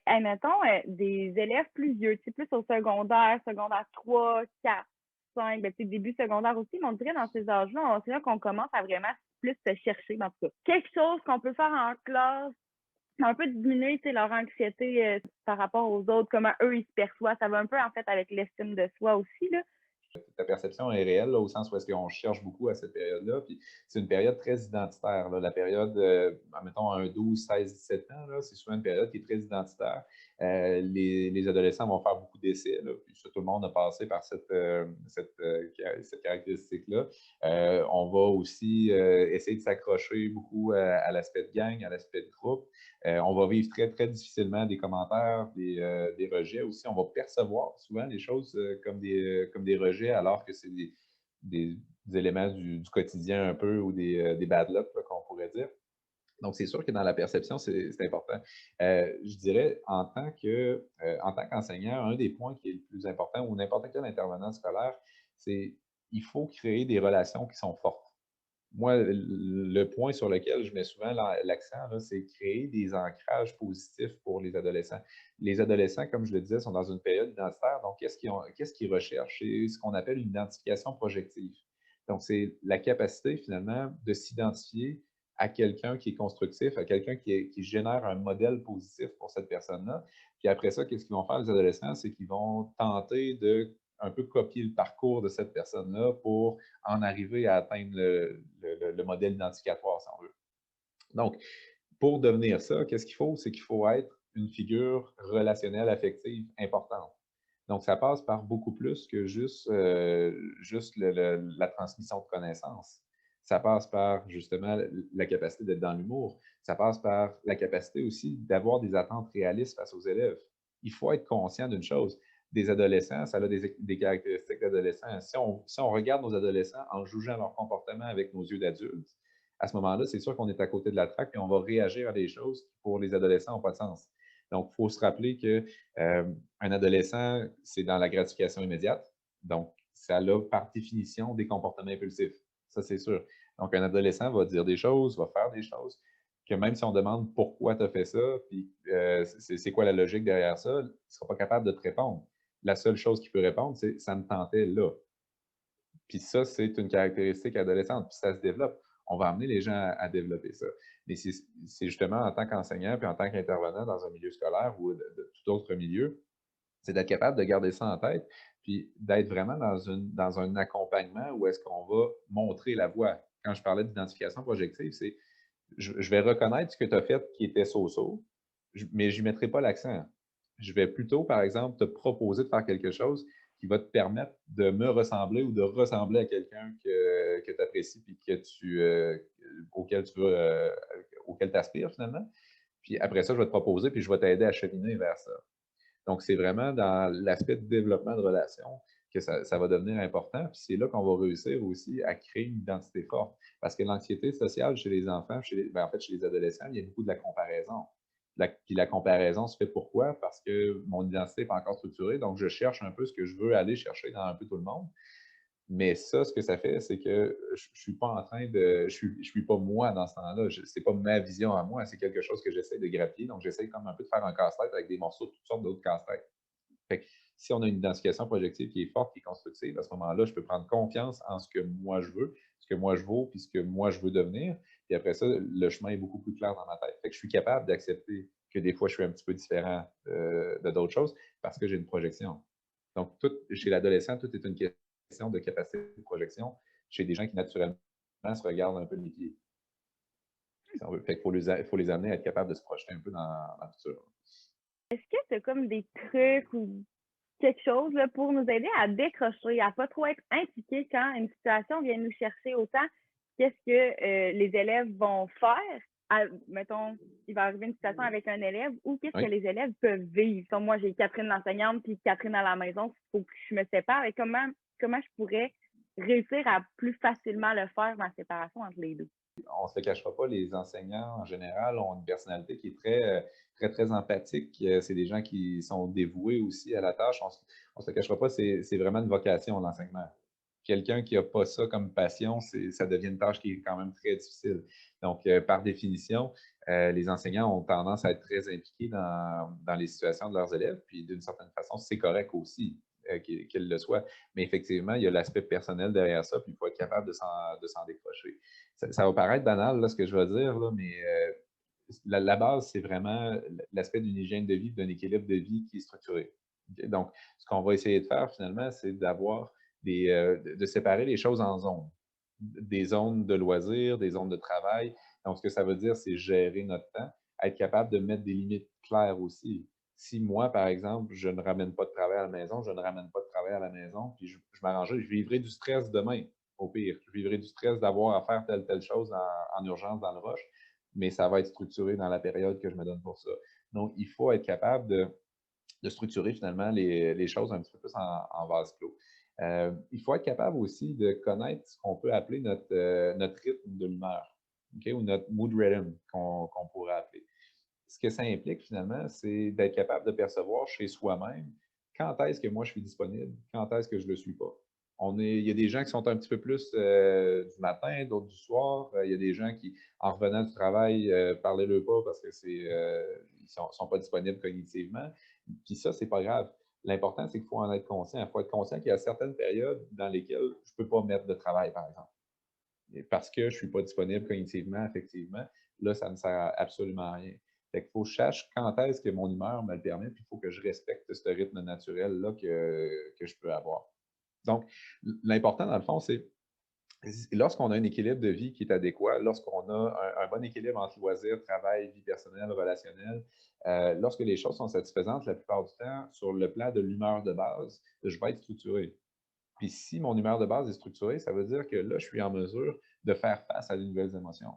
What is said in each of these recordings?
Admettons, des élèves plus vieux, tu sais, plus au secondaire, secondaire 3, 4, 5, ben, tu sais, début secondaire aussi, mais on dirait dans ces âges-là, c'est là qu'on commence à vraiment plus se chercher, en tout cas. Quelque chose qu'on peut faire en classe, un peu diminuer, tu sais, leur anxiété par rapport aux autres, comment eux, ils se perçoivent. Ça va un peu, en fait, avec l'estime de soi aussi, là. Ta perception est réelle, là, au sens où est-ce qu'on cherche beaucoup à cette période-là. Puis c'est une période très identitaire. Là. La période, mettons, un 12, 16, 17 ans, là, c'est souvent une période qui est très identitaire. Les adolescents vont faire beaucoup d'essais. Là, puis ça, tout le monde a passé par cette caractéristique-là. On va aussi essayer de s'accrocher beaucoup à l'aspect de gang, à l'aspect de groupe. On va vivre très, très difficilement des commentaires, des rejets aussi. On va percevoir souvent les choses comme des rejets, alors que c'est des éléments du quotidien un peu ou des bad luck, qu'on pourrait dire. Donc, c'est sûr que dans la perception, c'est important. Je dirais, en tant qu'enseignant, un des points qui est le plus important, ou n'importe quel intervenant scolaire, c'est qu'il faut créer des relations qui sont fortes. Moi, le point sur lequel je mets souvent l'accent, là, c'est créer des ancrages positifs pour les adolescents. Les adolescents, comme je le disais, sont dans une période identitaire. Donc, qu'est-ce qu'ils recherchent? C'est ce qu'on appelle une identification projective. Donc, c'est la capacité, finalement, de s'identifier à quelqu'un qui est constructif, à quelqu'un qui génère un modèle positif pour cette personne-là. Puis après ça, qu'est-ce qu'ils vont faire, les adolescents? C'est qu'ils vont tenter de un peu copier le parcours de cette personne-là pour en arriver à atteindre le modèle identificatoire, si on veut. Donc, pour devenir ça, qu'est-ce qu'il faut? C'est qu'il faut être une figure relationnelle, affective importante. Donc, ça passe par beaucoup plus que juste la transmission de connaissances. Ça passe par justement la capacité d'être dans l'humour. Ça passe par la capacité aussi d'avoir des attentes réalistes face aux élèves. Il faut être conscient d'une chose. Des adolescents, ça a des caractéristiques d'adolescents. Si on regarde nos adolescents en jugeant leur comportement avec nos yeux d'adultes, à ce moment-là, c'est sûr qu'on est à côté de la traque et on va réagir à des choses qui, pour les adolescents, n'ont pas de sens. Donc, il faut se rappeler que un adolescent, c'est dans la gratification immédiate. Donc, ça a par définition des comportements impulsifs. Ça, c'est sûr. Donc, un adolescent va dire des choses, va faire des choses, que même si on demande pourquoi tu as fait ça, puis c'est quoi la logique derrière ça, il ne sera pas capable de te répondre. La seule chose qu'il peut répondre, c'est ça me tentait là. Puis ça, c'est une caractéristique adolescente, puis ça se développe. On va amener les gens à développer ça. Mais c'est justement en tant qu'enseignant puis en tant qu'intervenant dans un milieu scolaire ou de tout autre milieu, c'est d'être capable de garder ça en tête, puis d'être vraiment dans un accompagnement où est-ce qu'on va montrer la voie. Quand je parlais d'identification projective, c'est je vais reconnaître ce que tu as fait qui était so-so, mais je n'y mettrai pas l'accent. Je vais plutôt, par exemple, te proposer de faire quelque chose qui va te permettre de me ressembler ou de ressembler à quelqu'un que tu apprécies puis auquel tu veux, auquel tu aspires finalement. Puis après ça, je vais te proposer puis je vais t'aider à cheminer vers ça. Donc, c'est vraiment dans l'aspect de développement de relations que ça va devenir important. Puis c'est là qu'on va réussir aussi à créer une identité forte. Parce que l'anxiété sociale chez les enfants, en fait, chez les adolescents, il y a beaucoup de la comparaison. Puis la comparaison se fait pourquoi? Parce que mon identité n'est pas encore structurée, donc je cherche un peu ce que je veux aller chercher dans un peu tout le monde. Mais ça, ce que ça fait, c'est que je ne suis pas en train de. Je suis pas moi dans ce temps-là. Ce n'est pas ma vision à moi, c'est quelque chose que j'essaie de grappiller. Donc, j'essaie comme un peu de faire un casse-tête avec des morceaux de toutes sortes d'autres casse-têtes. Fait que si on a une identification projective qui est forte, qui est constructive, à ce moment-là, je peux prendre confiance en ce que moi je veux, ce que moi je vaux, puis ce que moi je veux devenir. Puis après ça, le chemin est beaucoup plus clair dans ma tête. Fait que je suis capable d'accepter que des fois, je suis un petit peu différent de d'autres choses parce que j'ai une projection. Donc, chez l'adolescent, tout est une question de capacité de projection chez des gens qui, naturellement, se regardent un peu les pieds. Si on veut. Fait qu'il faut les amener à être capables de se projeter un peu dans le futur. Est-ce que tu as comme des trucs ou quelque chose là, pour nous aider à décrocher, à pas trop être impliqué quand une situation vient nous chercher autant qu'est-ce que les élèves vont faire? Mettons, il va arriver une situation avec un élève ou qu'est-ce que Oui. les élèves peuvent vivre? Comme moi, j'ai Catherine l'enseignante puis Catherine à la maison, il faut que je me sépare. Et comment je pourrais réussir à plus facilement le faire dans la séparation entre les deux? On ne se le cachera pas, les enseignants, en général, ont une personnalité qui est très, très, très empathique. C'est des gens qui sont dévoués aussi à la tâche. On ne se le cachera pas, c'est vraiment une vocation, l'enseignement. Quelqu'un qui n'a pas ça comme passion, ça devient une tâche qui est quand même très difficile. Donc, par définition, les enseignants ont tendance à être très impliqués dans les situations de leurs élèves, puis d'une certaine façon, c'est correct aussi qu'ils le soient. Mais effectivement, il y a l'aspect personnel derrière ça, puis il faut être capable de s'en décrocher. Ça va paraître banal, là, ce que je vais dire, là, mais la base, c'est vraiment l'aspect d'une hygiène de vie, d'un équilibre de vie qui est structuré. Okay? Donc, ce qu'on va essayer de faire finalement, c'est de séparer les choses en zones. Des zones de loisirs, des zones de travail. Donc, ce que ça veut dire, c'est gérer notre temps, être capable de mettre des limites claires aussi. Si moi, par exemple, je ne ramène pas de travail à la maison, je ne ramène pas de travail à la maison, puis je m'arrangerai, je vivrai du stress demain, au pire. Je vivrai du stress d'avoir à faire telle chose en urgence dans le rush, mais ça va être structuré dans la période que je me donne pour ça. Donc, il faut être capable de structurer finalement les choses un petit peu plus en vase clos. Il faut être capable aussi de connaître ce qu'on peut appeler notre rythme de l'humeur, okay? Ou notre mood rhythm qu'on pourrait appeler. Ce que ça implique finalement, c'est d'être capable de percevoir chez soi-même quand est-ce que moi je suis disponible, quand est-ce que je ne le suis pas. Il y a des gens qui sont un petit peu plus du matin, d'autres du soir. Il y a des gens qui, en revenant du travail, parlez-le pas parce que ils sont pas disponibles cognitivement. Puis ça, c'est pas grave. L'important, c'est qu'il faut en être conscient. Il faut être conscient qu'il y a certaines périodes dans lesquelles je ne peux pas mettre de travail, par exemple. Et parce que je ne suis pas disponible cognitivement, effectivement, là, ça ne sert absolument à rien. Fait qu'il faut que je sache quand est-ce que mon humeur me le permet, puis il faut que je respecte ce rythme naturel-là que je peux avoir. Donc, l'important, dans le fond, c'est lorsqu'on a un équilibre de vie qui est adéquat, lorsqu'on a un bon équilibre entre loisirs, travail, vie personnelle, relationnelle, lorsque les choses sont satisfaisantes, la plupart du temps, sur le plan de l'humeur de base, je vais être structuré. Puis si mon humeur de base est structurée, ça veut dire que là, je suis en mesure de faire face à de nouvelles émotions.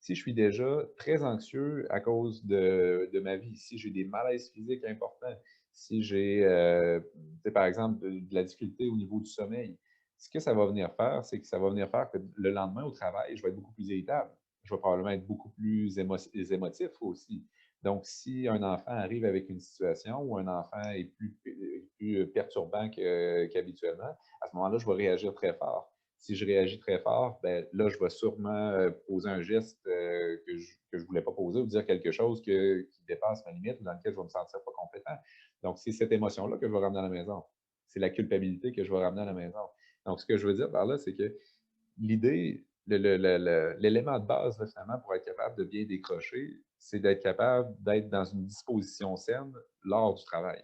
Si je suis déjà très anxieux à cause de ma vie, si j'ai des malaises physiques importants, si j'ai, par exemple, de la difficulté au niveau du sommeil, ce que ça va venir faire, c'est que ça va venir faire que le lendemain au travail, je vais être beaucoup plus irritable. Je vais probablement être beaucoup plus émotif aussi. Donc, si un enfant arrive avec une situation où un enfant est plus perturbant qu'habituellement, à ce moment-là, je vais réagir très fort. Si je réagis très fort, ben là, je vais sûrement poser un geste que je voulais pas poser ou dire quelque chose qui dépasse ma limite ou dans lequel je vais me sentir pas compétent. Donc, c'est cette émotion-là que je vais ramener à la maison. C'est la culpabilité que je vais ramener à la maison. Donc, ce que je veux dire par là, c'est que l'idée, l'élément de base, là, finalement, pour être capable de bien décrocher, c'est d'être capable d'être dans une disposition saine lors du travail.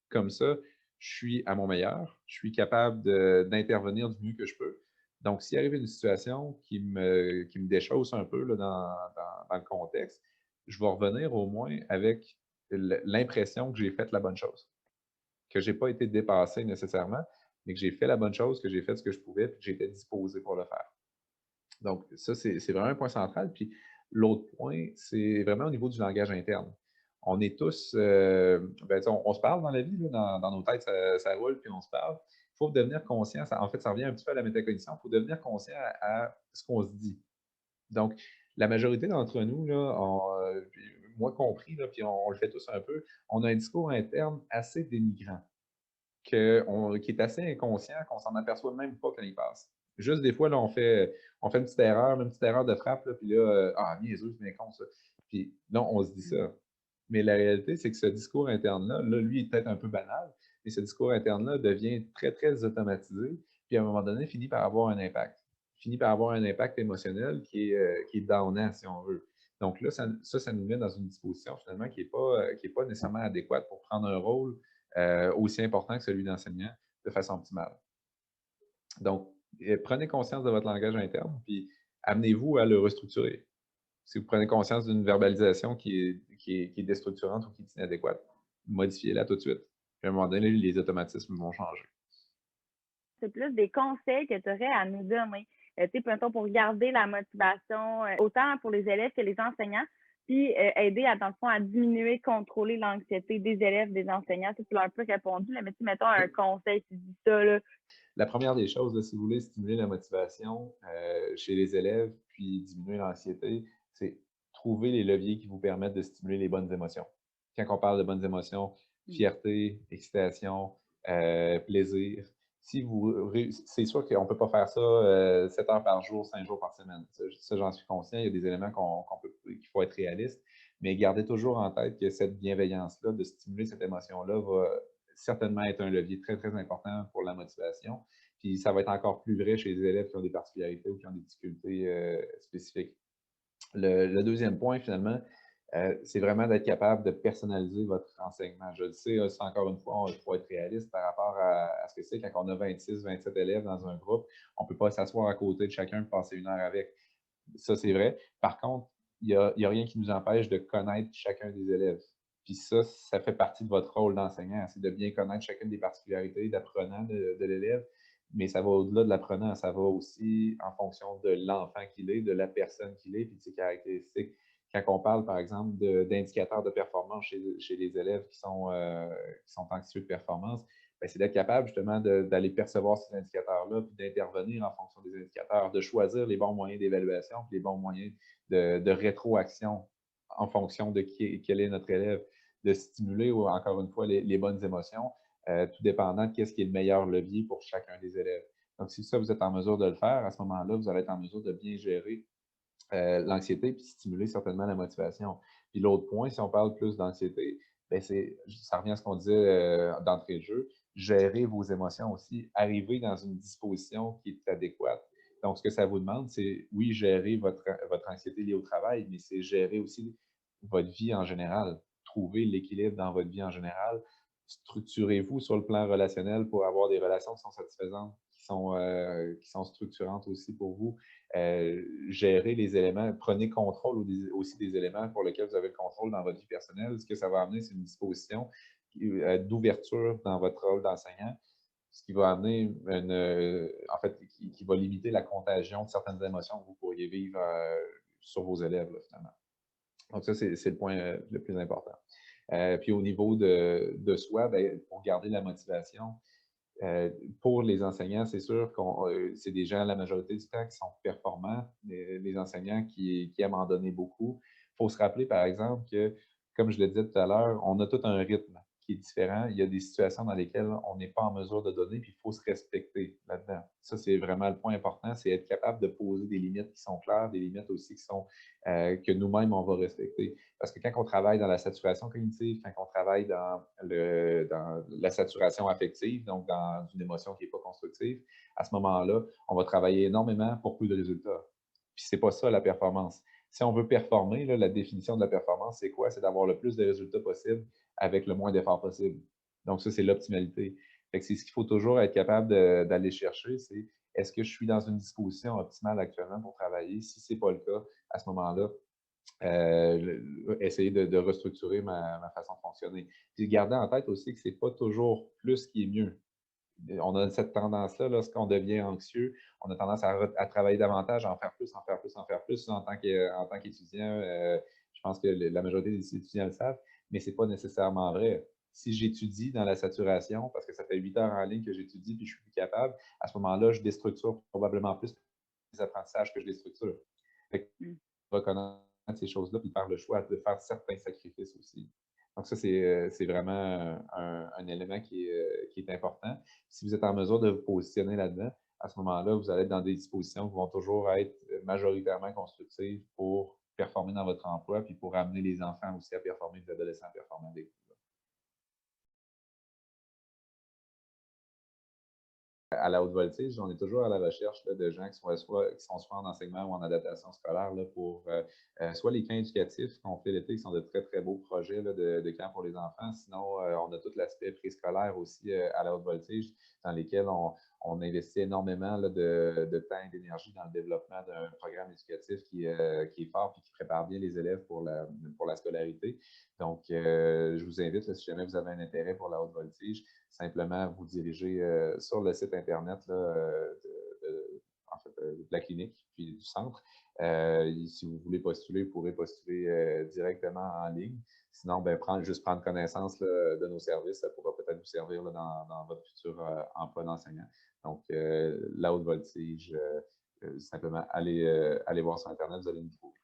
Comme ça, je suis à mon meilleur, je suis capable d'intervenir du mieux que je peux. Donc, s'il arrive une situation qui me déchausse un peu là, dans le contexte, je vais revenir au moins avec l'impression que j'ai fait la bonne chose, que je n'ai pas été dépassé nécessairement, mais que j'ai fait la bonne chose, que j'ai fait ce que je pouvais, et que j'étais disposé pour le faire. Donc, ça, c'est vraiment un point central. Puis, l'autre point, c'est vraiment au niveau du langage interne. On est tous, on se parle dans la vie, là, dans nos têtes, ça roule, puis on se parle. Il faut devenir conscient, en fait, ça revient un petit peu à la métacognition, il faut devenir conscient à ce qu'on se dit. Donc, la majorité d'entre nous, là, puis moi compris, là, puis on le fait tous un peu, on a un discours interne assez dénigrant qui est assez inconscient, qu'on s'en aperçoit même pas quand il passe. Juste des fois, là, on fait une petite erreur de frappe, là, puis là, niaiseux, c'est bien con, ça. Puis non, on se dit ça. Mais la réalité, c'est que ce discours interne-là, là, lui, est peut-être un peu banal, mais ce discours interne-là devient très, très automatisé, puis à un moment donné, finit par avoir un impact. Finit par avoir un impact émotionnel qui est downant, si on veut. Donc là, ça nous met dans une disposition, finalement, qui est pas nécessairement adéquate pour prendre un rôle aussi important que celui d'enseignant de façon optimale. Donc, prenez conscience de votre langage interne, puis amenez-vous à le restructurer. Si vous prenez conscience d'une verbalisation qui est déstructurante ou qui est inadéquate, modifiez-la tout de suite. Puis à un moment donné, les automatismes vont changer. C'est plus des conseils que tu aurais à nous donner, tu sais, pour garder la motivation, autant pour les élèves que les enseignants, puis aider, dans le fond, à diminuer, contrôler l'anxiété des élèves, des enseignants. Tu l'as un peu répondu, là, mais tu mettons un conseil, tu dis ça, là. La première des choses, là, si vous voulez stimuler la motivation chez les élèves, puis diminuer l'anxiété, c'est trouver les leviers qui vous permettent de stimuler les bonnes émotions. Quand on parle de bonnes émotions, fierté, excitation, plaisir, C'est sûr qu'on ne peut pas faire ça 7 heures par jour, 5 jours par semaine. Ça, j'en suis conscient. Il y a des éléments qu'il faut être réaliste, mais gardez toujours en tête que cette bienveillance-là, de stimuler cette émotion-là, va certainement être un levier très, très important pour la motivation. Puis ça va être encore plus vrai chez les élèves qui ont des particularités ou qui ont des difficultés spécifiques. Le deuxième point, finalement, c'est vraiment d'être capable de personnaliser votre enseignement. Je le sais, c'est encore une fois, il faut être réaliste par rapport à ce que c'est. Quand on a 26, 27 élèves dans un groupe, on ne peut pas s'asseoir à côté de chacun et passer 1 heure avec. Ça, c'est vrai. Par contre, il n'y a rien qui nous empêche de connaître chacun des élèves. Puis ça fait partie de votre rôle d'enseignant. C'est de bien connaître chacune des particularités d'apprenant de l'élève. Mais ça va au-delà de l'apprenant. Ça va aussi en fonction de l'enfant qu'il est, de la personne qu'il est, puis de ses caractéristiques. Quand on parle, par exemple, d'indicateurs de performance chez les élèves qui sont anxieux de performance, bien, c'est d'être capable justement d'aller percevoir ces indicateurs-là, puis d'intervenir en fonction des indicateurs, de choisir les bons moyens d'évaluation, puis les bons moyens de rétroaction en fonction de quel est notre élève, de stimuler, encore une fois, les bonnes émotions, tout dépendant de qu'est-ce qui est le meilleur levier pour chacun des élèves. Donc, si ça, vous êtes en mesure de le faire, à ce moment-là, vous allez être en mesure de bien gérer l'anxiété puis stimuler certainement la motivation. Puis l'autre point, si on parle plus d'anxiété, bien ça revient à ce qu'on disait d'entrée de jeu, gérer vos émotions aussi, arriver dans une disposition qui est adéquate. Donc, ce que ça vous demande, c'est, oui, gérer votre anxiété liée au travail, mais c'est gérer aussi votre vie en général, trouver l'équilibre dans votre vie en général. Structurez-vous sur le plan relationnel pour avoir des relations qui sont satisfaisantes, qui sont structurantes aussi pour vous. Gérer les éléments, prenez contrôle aussi des éléments pour lesquels vous avez le contrôle dans votre vie personnelle. Ce que ça va amener, c'est une disposition d'ouverture dans votre rôle d'enseignant, ce qui va amener qui va limiter la contagion de certaines émotions que vous pourriez vivre sur vos élèves, là, finalement. Donc ça, c'est le point le plus important. Puis au niveau de soi, bien, pour garder la motivation, pour les enseignants, c'est sûr que c'est des gens, la majorité du temps, qui sont performants, les enseignants qui aiment en donner beaucoup. Il faut se rappeler, par exemple, que, comme je le disais tout à l'heure, on a tout un rythme qui est différent. Il y a des situations dans lesquelles on n'est pas en mesure de donner, puis il faut se respecter là-dedans. Ça, c'est vraiment le point important, c'est être capable de poser des limites qui sont claires, des limites aussi que nous-mêmes, on va respecter. Parce que quand on travaille dans la saturation cognitive, quand on travaille dans la saturation affective, donc dans une émotion qui n'est pas constructive, à ce moment-là, on va travailler énormément pour peu de résultats. Puis c'est pas ça la performance. Si on veut performer, là, la définition de la performance, c'est quoi? C'est d'avoir le plus de résultats possible avec le moins d'efforts possible. Donc ça, c'est l'optimalité. C'est ce qu'il faut toujours être capable d'aller chercher, c'est est-ce que je suis dans une disposition optimale actuellement pour travailler? Si ce n'est pas le cas, à ce moment-là, essayer de restructurer ma façon de fonctionner. Puis garder en tête aussi que ce n'est pas toujours plus qui est mieux. On a cette tendance-là, lorsqu'on devient anxieux, on a tendance à travailler davantage, à en faire plus, en faire plus, en faire plus. En tant qu'étudiant, je pense que la majorité des étudiants le savent, mais ce n'est pas nécessairement vrai. Si j'étudie dans la saturation, parce que ça fait 8 heures en ligne que j'étudie puis je suis plus capable, à ce moment-là, je déstructure probablement plus les apprentissages que je déstructure. Reconnaître ces choses-là puis faire le choix de faire certains sacrifices aussi. Donc ça, c'est vraiment un élément qui est important. Si vous êtes en mesure de vous positionner là-dedans, à ce moment-là, vous allez être dans des dispositions qui vont toujours être majoritairement constructives pour performer dans votre emploi puis pour amener les enfants aussi à performer, les adolescents à performer avec vous. À la haute voltige, on est toujours à la recherche là, de gens qui sont soit en enseignement ou en adaptation scolaire là, pour soit les camps éducatifs qu'on fait l'été, qui sont de très, très beaux projets là, de camps pour les enfants. Sinon, on a tout l'aspect préscolaire aussi à la haute voltige, dans lesquels on investit énormément là, de temps et d'énergie dans le développement d'un programme éducatif qui est fort et qui prépare bien les élèves pour la scolarité. Donc, je vous invite, là, si jamais vous avez un intérêt pour la haute voltige, simplement vous diriger sur le site Internet là, de la clinique puis du centre. Si vous voulez postuler, vous pourrez postuler directement en ligne. Sinon, ben, juste prendre connaissance là, de nos services, ça pourra peut-être vous servir là, dans votre futur emploi d'enseignant. Donc, la haute voltige, simplement allez voir sur Internet, vous allez nous trouver.